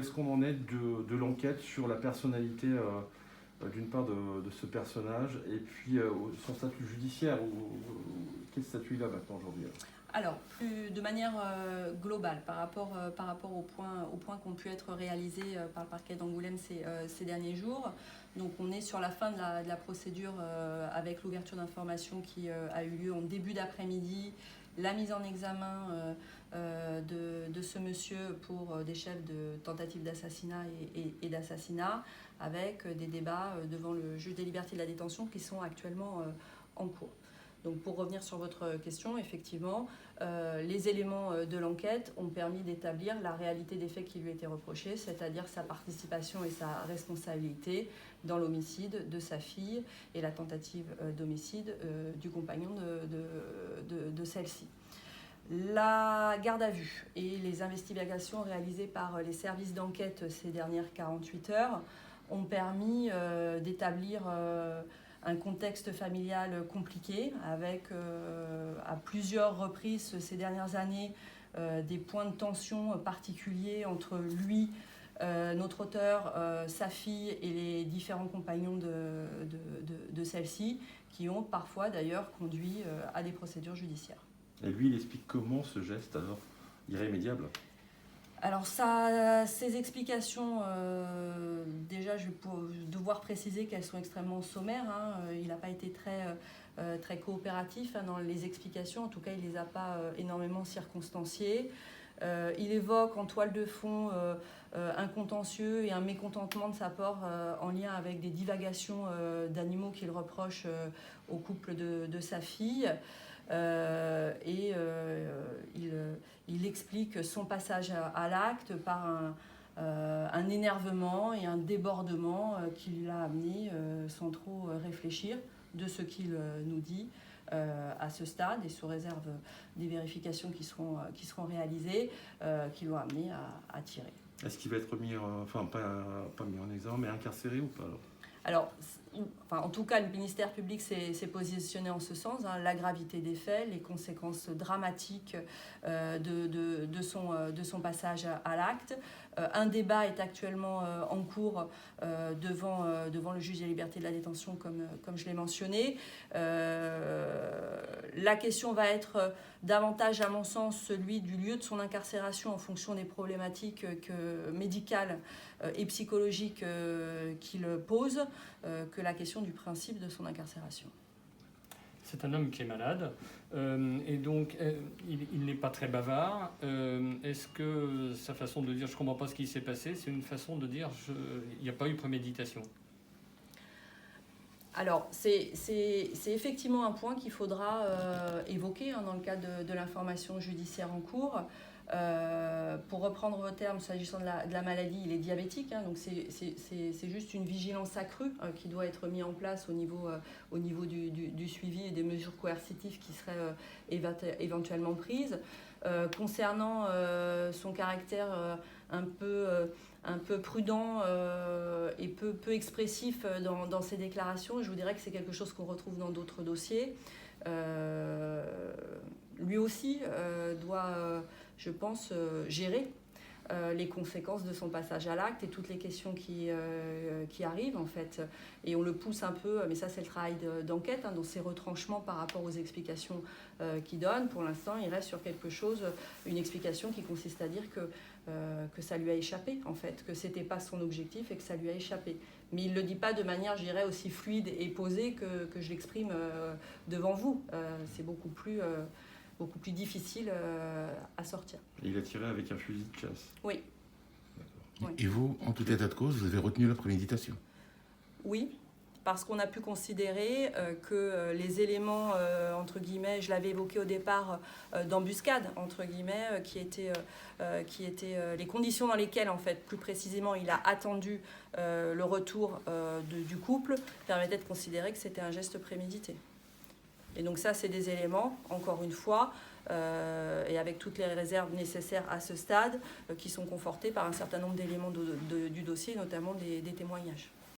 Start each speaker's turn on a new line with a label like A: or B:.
A: est-ce qu'on en est de l'enquête sur la personnalité d'une part de ce personnage et puis son statut judiciaire quel statut il a maintenant aujourd'hui?
B: Alors, plus de manière globale, par rapport aux points qui ont pu être réalisés par le parquet d'Angoulême ces derniers jours. Donc, on est sur la fin de la procédure avec l'ouverture d'informations qui a eu lieu en début d'après-midi, la mise en examen de ce monsieur pour des chefs de tentative d'assassinat et d'assassinat, avec des débats devant le juge des libertés de la détention qui sont actuellement en cours. Donc pour revenir sur votre question, effectivement, les éléments de l'enquête ont permis d'établir la réalité des faits qui lui étaient reprochés, c'est-à-dire sa participation et sa responsabilité dans l'homicide de sa fille et la tentative d'homicide du compagnon de celle-ci. La garde à vue et les investigations réalisées par les services d'enquête ces dernières 48 heures ont permis d'établir un contexte familial compliqué avec à plusieurs reprises ces dernières années des points de tension particuliers entre lui, notre auteur, sa fille et les différents compagnons de celle-ci qui ont parfois d'ailleurs conduit à des procédures judiciaires.
A: Et lui, il explique comment ce geste alors irrémédiable?
B: Alors ces explications, déjà je vais devoir préciser qu'elles sont extrêmement sommaires. Il n'a pas été très coopératif dans les explications, en tout cas il ne les a pas énormément circonstanciées. Il évoque en toile de fond un contentieux et un mécontentement de sa part en lien avec des divagations d'animaux qu'il reproche au couple de sa fille. Il explique son passage à l'acte par un énervement et un débordement qui l'a amené sans trop réfléchir de ce qu'il nous dit à ce stade et sous réserve des vérifications qui seront réalisées qui l'ont amené à tirer.
A: Est-ce qu'il va être mis, pas mis en examen, mais incarcéré ou pas
B: alors, en tout cas, le ministère public s'est positionné en ce sens. La gravité des faits, les conséquences dramatiques de son passage à l'acte. Un débat est actuellement en cours devant le juge des libertés de la détention, comme je l'ai mentionné. La question va être davantage, à mon sens, celui du lieu de son incarcération en fonction des problématiques médicales et psychologiques qu'il pose, que la question du principe de son incarcération.
C: C'est un homme qui est malade et donc il n'est pas très bavard. Est-ce que sa façon de dire « je ne comprends pas ce qui s'est passé », c'est une façon de dire « il n'y a pas eu préméditation » ?
B: Alors, c'est effectivement un point qu'il faudra évoquer dans le cadre de l'information judiciaire en cours. Pour reprendre vos termes, s'agissant de la maladie, il est diabétique, donc c'est juste une vigilance accrue qui doit être mise en place au niveau du suivi et des mesures coercitives qui seraient éventuellement prises. Concernant son caractère un peu prudent et peu expressif dans ses déclarations, je vous dirais que c'est quelque chose qu'on retrouve dans d'autres dossiers. Lui aussi doit, je pense, gérer les conséquences de son passage à l'acte et toutes les questions qui arrivent en fait. Et on le pousse un peu, mais ça c'est le travail d'enquête, dans ses retranchements par rapport aux explications qu'il donne. Pour l'instant, il reste sur quelque chose, une explication qui consiste à dire que ça lui a échappé en fait, que c'était pas son objectif et que ça lui a échappé. Mais il le dit pas de manière, je dirais, aussi fluide et posée que je l'exprime devant vous. C'est beaucoup plus difficile à sortir.
A: Et il a tiré avec un fusil de chasse.
B: Oui.
A: D'accord.
D: Et vous, en tout état de cause, vous avez retenu la préméditation?
B: Oui, parce qu'on a pu considérer que les éléments, entre guillemets, je l'avais évoqué au départ, d'embuscade, entre guillemets, qui étaient les conditions dans lesquelles, en fait, plus précisément, il a attendu le retour du couple, permettaient de considérer que c'était un geste prémédité. Et donc ça, c'est des éléments, encore une fois, et avec toutes les réserves nécessaires à ce stade, qui sont confortés par un certain nombre d'éléments du dossier, notamment des témoignages.